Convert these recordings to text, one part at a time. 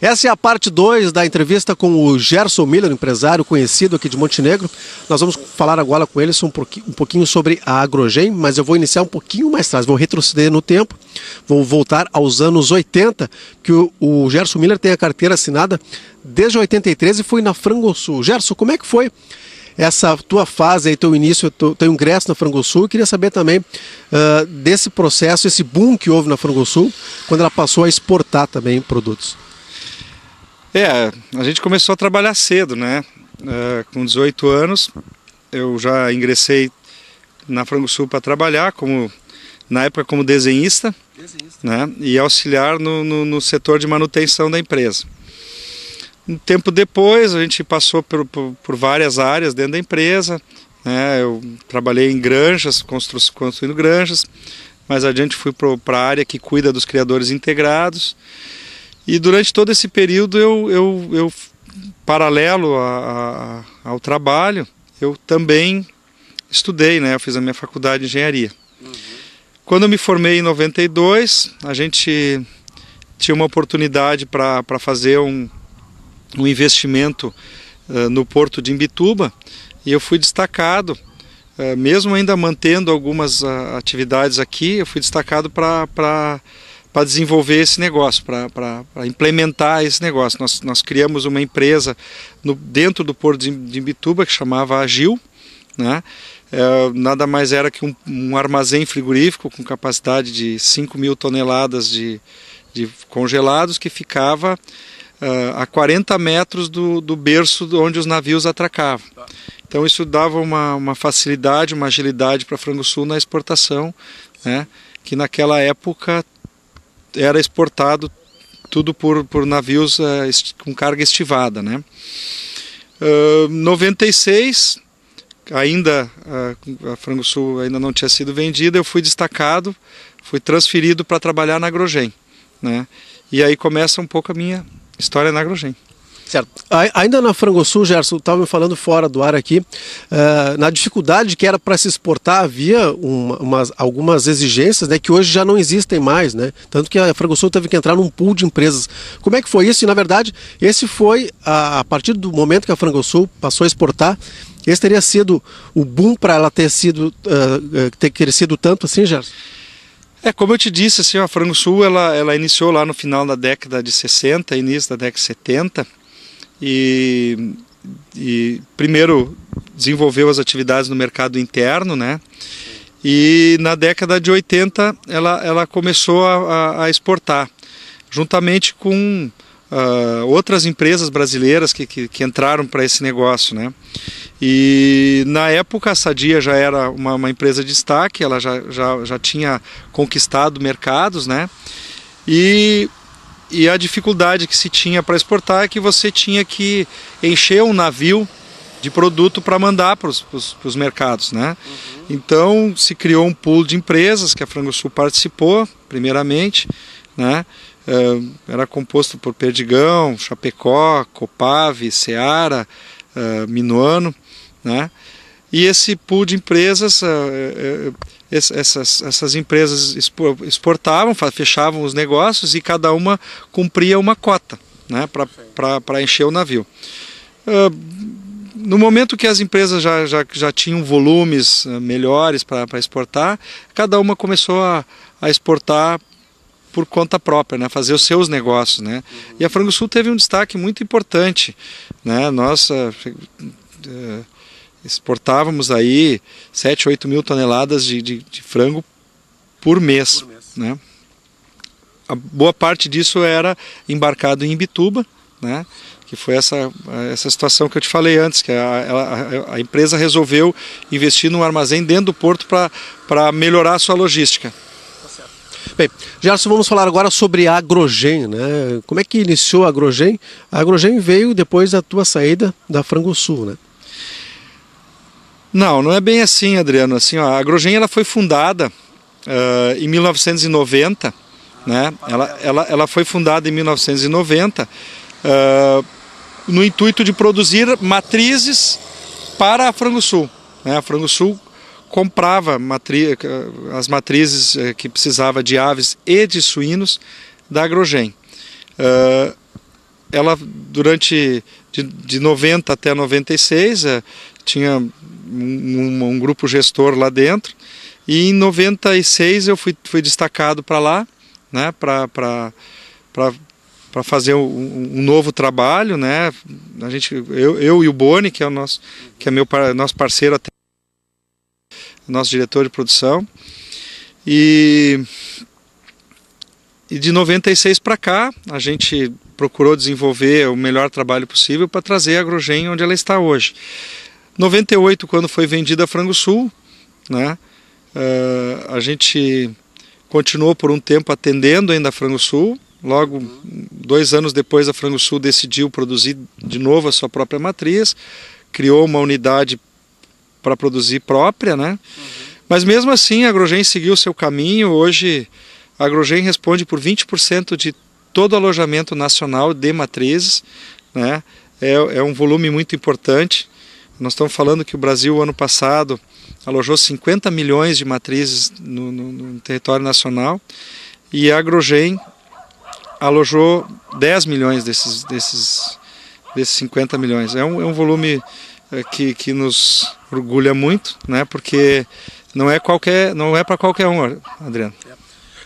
Essa é a parte 2 da entrevista com o Gerson Miller, empresário conhecido aqui de Montenegro. Nós vamos falar agora com ele um pouquinho sobre a Agrogen, mas eu vou iniciar um pouquinho mais atrás, vou retroceder no tempo, vou voltar aos anos 80, que o Gerson Miller tem a carteira assinada desde 83 e foi na Frangosul. Gerson, como é que foi essa tua fase, aí, teu início, teu ingresso na Frangosul? Eu queria saber também desse processo, esse boom que houve na Frangosul, quando ela passou a exportar também produtos. A gente começou a trabalhar cedo, né? Com 18 anos, eu já ingressei na Frangosul para trabalhar, na época como desenhista. Né? E auxiliar no setor de manutenção da empresa. Um tempo depois, a gente passou por várias áreas dentro da empresa. Né? Eu trabalhei em granjas, construindo granjas, mais adiante fui para a área que cuida dos criadores integrados. E durante todo esse período, eu paralelo ao trabalho, eu também estudei, né? Eu fiz a minha faculdade de engenharia. Quando eu me formei em 92, a gente tinha uma oportunidade para fazer um investimento no porto de Imbituba, e eu fui destacado, mesmo ainda mantendo algumas atividades aqui, eu fui destacado para desenvolver esse negócio, para implementar esse negócio. Nós criamos uma empresa dentro do porto de Imbituba que chamava Agil, né? Nada mais era que um armazém frigorífico com capacidade de 5.000 toneladas de congelados, que ficava a 40 metros do berço onde os navios atracavam. Então isso dava uma facilidade, uma agilidade para a Frangosul na exportação, né? Que naquela época era exportado tudo por navios com carga estivada, né? 96, ainda a Frangosul ainda não tinha sido vendida, eu fui destacado, fui transferido para trabalhar na Agrogen, né? E aí começa um pouco a minha história na Agrogen. Certo. Ainda na Frangosul, Gerson, estava me falando fora do ar aqui, na dificuldade que era para se exportar, havia algumas exigências, né, que hoje já não existem mais, né? Tanto que a Frangosul teve que entrar num pool de empresas. Como é que foi isso? E, na verdade, esse foi, a partir do momento que a Frangosul passou a exportar, esse teria sido o boom para ela ter crescido tanto assim, Gerson? Como eu te disse, assim, a Frangosul ela iniciou lá no final da década de 60, início da década de 70, e primeiro desenvolveu as atividades no mercado interno, né? E na década de 80 ela começou a exportar, juntamente com outras empresas brasileiras que entraram para esse negócio, né? E na época a Sadia já era uma empresa de destaque, ela já tinha conquistado mercados, né? E a dificuldade que se tinha para exportar é que você tinha que encher um navio de produto para mandar para os mercados, né? Então se criou um pool de empresas que a Frangosul participou, primeiramente, né? Era composto por Perdigão, Chapecó, Copave, Seara, Minuano, né? E esse pool de empresas, essas empresas exportavam, fechavam os negócios e cada uma cumpria uma cota, né, para encher o navio. No momento que as empresas já tinham volumes melhores para exportar, cada uma começou a exportar por conta própria, né, fazer os seus negócios, né? E a Frangosul teve um destaque muito importante, né? Nós exportávamos aí 7, 8 mil toneladas de frango por mês, né? A boa parte disso era embarcado em Imbituba, né? Que foi essa situação que eu te falei antes, que a empresa resolveu investir num armazém dentro do porto para melhorar a sua logística. Bem, Gerson, vamos falar agora sobre a Agrogen, né? Como é que iniciou a Agrogen? A Agrogen veio depois da tua saída da Frangosul, né? Não é bem assim, Adriano. Assim, a Agrogen ela foi fundada em 1990, né? Ela foi fundada em 1990 no intuito de produzir matrizes para a Frangosul, né? A Frangosul comprava as matrizes que precisava de aves e de suínos da Agrogen. Ela, durante de 90 até 96, tinha um grupo gestor lá dentro, e em 96 eu fui destacado para lá, né, para fazer um novo trabalho, né? Eu e o Boni, que é nosso parceiro, até nosso diretor de produção, e de 96 para cá a gente procurou desenvolver o melhor trabalho possível para trazer a Agrogen onde ela está hoje. 98, quando foi vendida a Frangosul, né, a gente continuou por um tempo atendendo ainda a Frangosul. Logo, 2 anos depois, a Frangosul decidiu produzir de novo a sua própria matriz, criou uma unidade para produzir própria, né? Mas mesmo assim a Agrogen seguiu o seu caminho. Hoje a Agrogen responde por 20% de todo o alojamento nacional de matrizes, né? É um volume muito importante. Nós estamos falando que o Brasil, ano passado, alojou 50 milhões de matrizes no território nacional, e a Agrogen alojou 10 milhões desses 50 milhões. É um volume que nos orgulha muito, né? Porque não é para qualquer um, Adriano.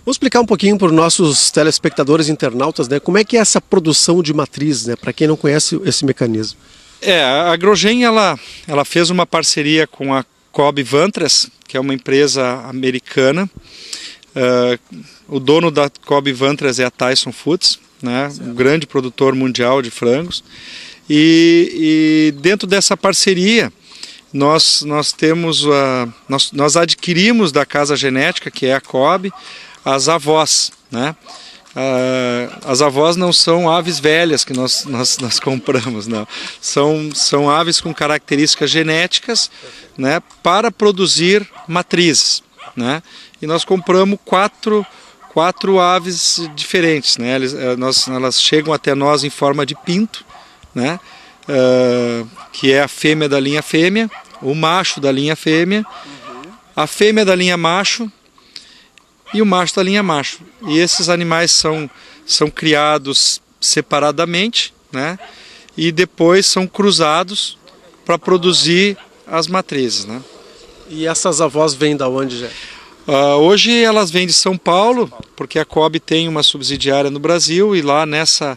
Vamos explicar um pouquinho para os nossos telespectadores internautas, né, como é que é essa produção de matriz, né, para quem não conhece esse mecanismo. A Agrogen ela fez uma parceria com a Cobb Vantres, que é uma empresa americana. O dono da Cobb Vantres é a Tyson Foods, né, um grande produtor mundial de frangos. E dentro dessa parceria nós adquirimos da Casa Genética, que é a Cobb, as avós, né? As avós não são aves velhas que nós compramos, não. São aves com características genéticas, né, para produzir matrizes, né? E nós compramos quatro aves diferentes, né? Elas chegam até nós em forma de pinto, né? Que é a fêmea da linha fêmea, o macho da linha fêmea, a fêmea da linha macho e o macho da linha macho. E esses animais são criados separadamente, né? E depois são cruzados para produzir as matrizes, né? E essas avós vêm da onde, já? Hoje elas vêm de São Paulo, porque a Cobb tem uma subsidiária no Brasil, e lá nessa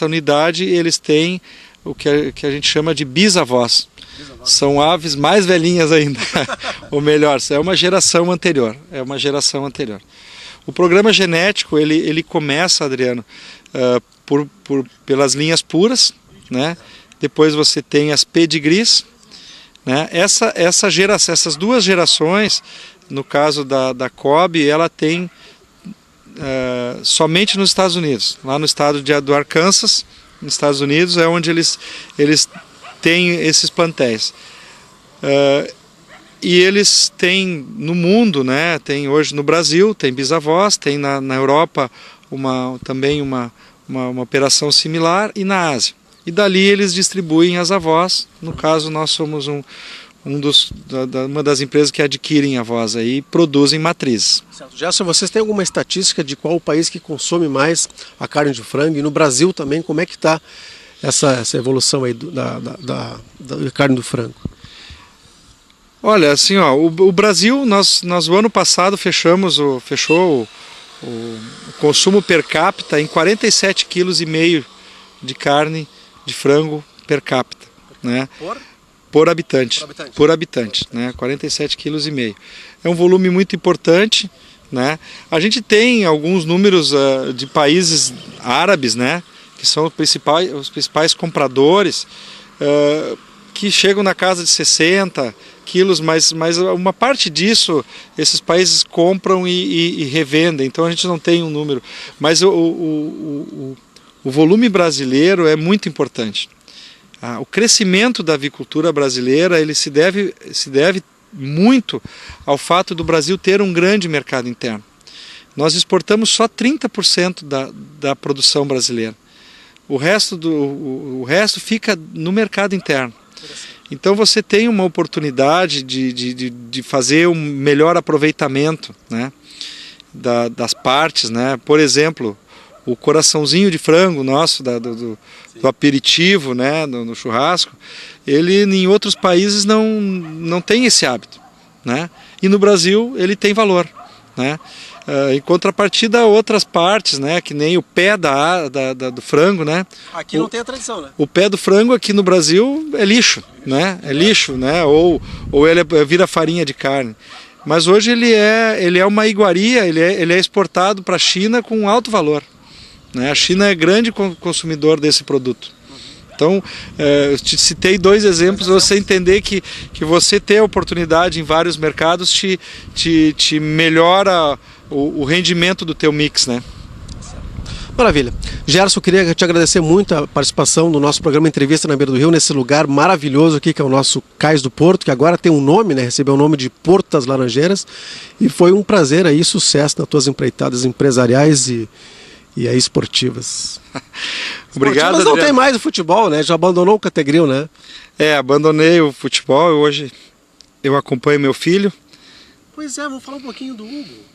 unidade eles têm o que a gente chama de bisavós. São aves mais velhinhas ainda, ou melhor, é uma geração anterior. O programa genético ele começa, Adriano, pelas linhas puras, né? Depois você tem as pedigrees, né? Essas duas gerações, no caso da Cobb, ela tem somente nos Estados Unidos. Lá no estado do Arkansas, nos Estados Unidos, é onde eles têm esses plantéis. E eles têm no mundo, né? Tem hoje no Brasil, tem bisavós, tem na Europa também uma operação similar, e na Ásia. E dali eles distribuem as avós. No caso, nós somos uma das empresas que adquirem avós aí e produzem matrizes. Certo. Gerson, vocês têm alguma estatística de qual o país que consome mais a carne de frango? E no Brasil também, como é que está essa evolução aí da carne do frango? Olha, assim, o Brasil, nós o ano passado fechou o consumo per capita em 47,5 kg de carne de frango per capita, né? Por habitante, né? 47,5 kg. É um volume muito importante, né? A gente tem alguns números de países árabes, né, que são os principais compradores, que chegam na casa de 60 quilos, mas uma parte disso esses países compram e revendem, então a gente não tem um número. Mas o volume brasileiro é muito importante. O crescimento da avicultura brasileira ele se deve muito ao fato do Brasil ter um grande mercado interno. Nós exportamos só 30% da produção brasileira. O resto fica no mercado interno. Então você tem uma oportunidade de fazer um melhor aproveitamento, né, das partes, né? Por exemplo, o coraçãozinho de frango nosso, do aperitivo, né, no churrasco, ele em outros países não tem esse hábito, né? E no Brasil ele tem valor, né? Em contrapartida, outras partes, né, que nem o pé do frango, né? Aqui não tem a tradição, né? O pé do frango aqui no Brasil é lixo, né? É lixo, né? Ou ele vira farinha de carne. Mas hoje ele é uma iguaria, ele é exportado para a China com alto valor, né? A China é grande consumidor desse produto. Então, eu te citei 2 exemplos para você entender que você ter a oportunidade em vários mercados te melhora o rendimento do teu mix, né? Maravilha. Gerson, eu queria te agradecer muito a participação no nosso programa Entrevista na Beira do Rio, nesse lugar maravilhoso aqui, que é o nosso Cais do Porto, que agora tem um nome, né? Recebeu o nome de Porto das Laranjeiras. E foi um prazer aí, sucesso nas tuas empreitadas empresariais e aí esportivas. Obrigado, Mas não Adriano. tem mais o futebol, né? Já abandonou o Categril, né? Abandonei o futebol e hoje eu acompanho meu filho. Pois é, vamos falar um pouquinho do Hugo.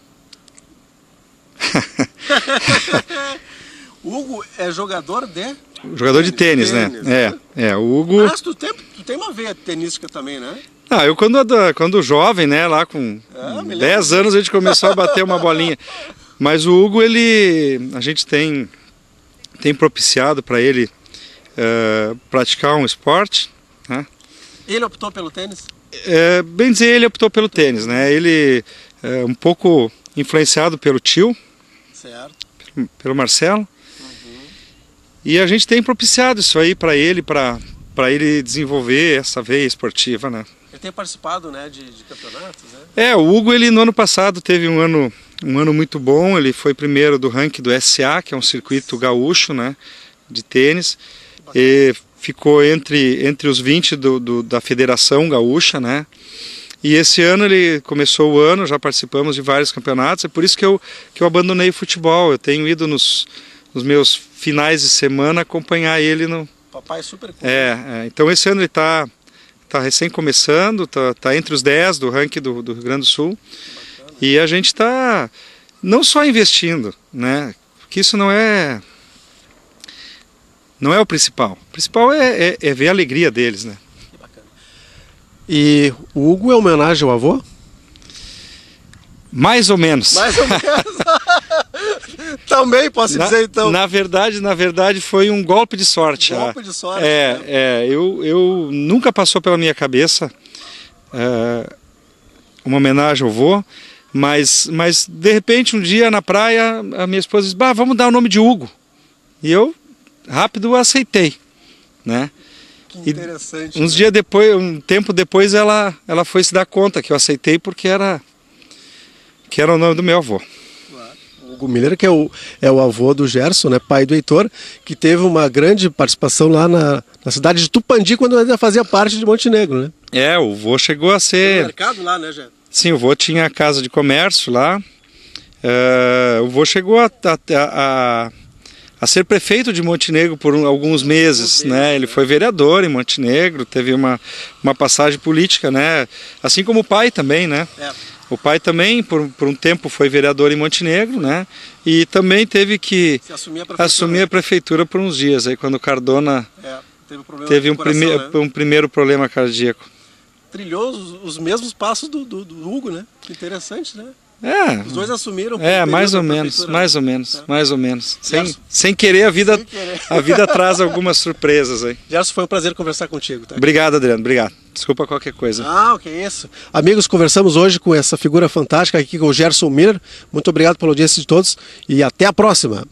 O Hugo é jogador de tênis, né? O Hugo... Mas tu tem uma veia tenística também, né? Eu quando jovem, né, lá com 10 anos a gente começou a bater uma bolinha. Mas o Hugo, a gente tem propiciado para ele praticar um esporte, né? Ele optou pelo tênis? Bem dizer, ele optou pelo tênis, né? Ele é um pouco influenciado pelo tio, certo, pelo Marcelo. E a gente tem propiciado isso aí para ele desenvolver essa veia esportiva, né? Ele tem participado, né, de campeonatos, né? O Hugo, ele no ano passado teve um ano muito bom. Ele foi primeiro do ranking do SA, que é um circuito gaúcho, né, de tênis. E ficou entre os 20 da Federação Gaúcha, né? E esse ano ele começou o ano, já participamos de vários campeonatos. É por isso que eu abandonei o futebol. Eu tenho ido nos meus finais de semana acompanhar ele no... Papai é super cool. Então esse ano ele está recém começando, tá entre os 10 do ranking do Rio Grande do Sul. E a gente está não só investindo, né? Porque isso não é o principal. O principal é ver a alegria deles, né? Que bacana. E o Hugo é homenagem ao avô? Mais ou menos. Mais ou menos. Também posso dizer, então. Na verdade foi um golpe de sorte. Golpe de sorte. Eu nunca passou pela minha cabeça uma homenagem ao avô, mas de repente um dia na praia a minha esposa disse: vamos dar o nome de Hugo. E eu rápido aceitei, né? Que interessante. Uns dias depois, um tempo depois, ela foi se dar conta que eu aceitei porque era o nome do meu avô. O Hugo Miller, que é o avô do Gerson, né, pai do Heitor, que teve uma grande participação lá na cidade de Tupandi, quando ainda fazia parte de Montenegro, né? O vô chegou a ser... Tem um mercado lá, né, Gerson? Sim, o vô tinha a casa de comércio lá. O vô chegou a ser prefeito de Montenegro por alguns meses, né? Ele foi vereador em Montenegro, teve uma passagem política, né? Assim como o pai também, né? O pai também, por um tempo, foi vereador em Montenegro, né? E também teve que assumir a prefeitura por uns dias, aí quando o Cardona teve um primeiro problema cardíaco. Trilhou os mesmos passos do Hugo, né? Que interessante, né? Os dois assumiram. Mais ou menos. Sem querer, a vida traz algumas surpresas aí. Gerson, foi um prazer conversar contigo. Tá? Obrigado, Adriano. Obrigado. Desculpa qualquer coisa. O que é isso. Amigos, conversamos hoje com essa figura fantástica aqui com o Gerson Miller. Muito obrigado pela audiência de todos e até a próxima.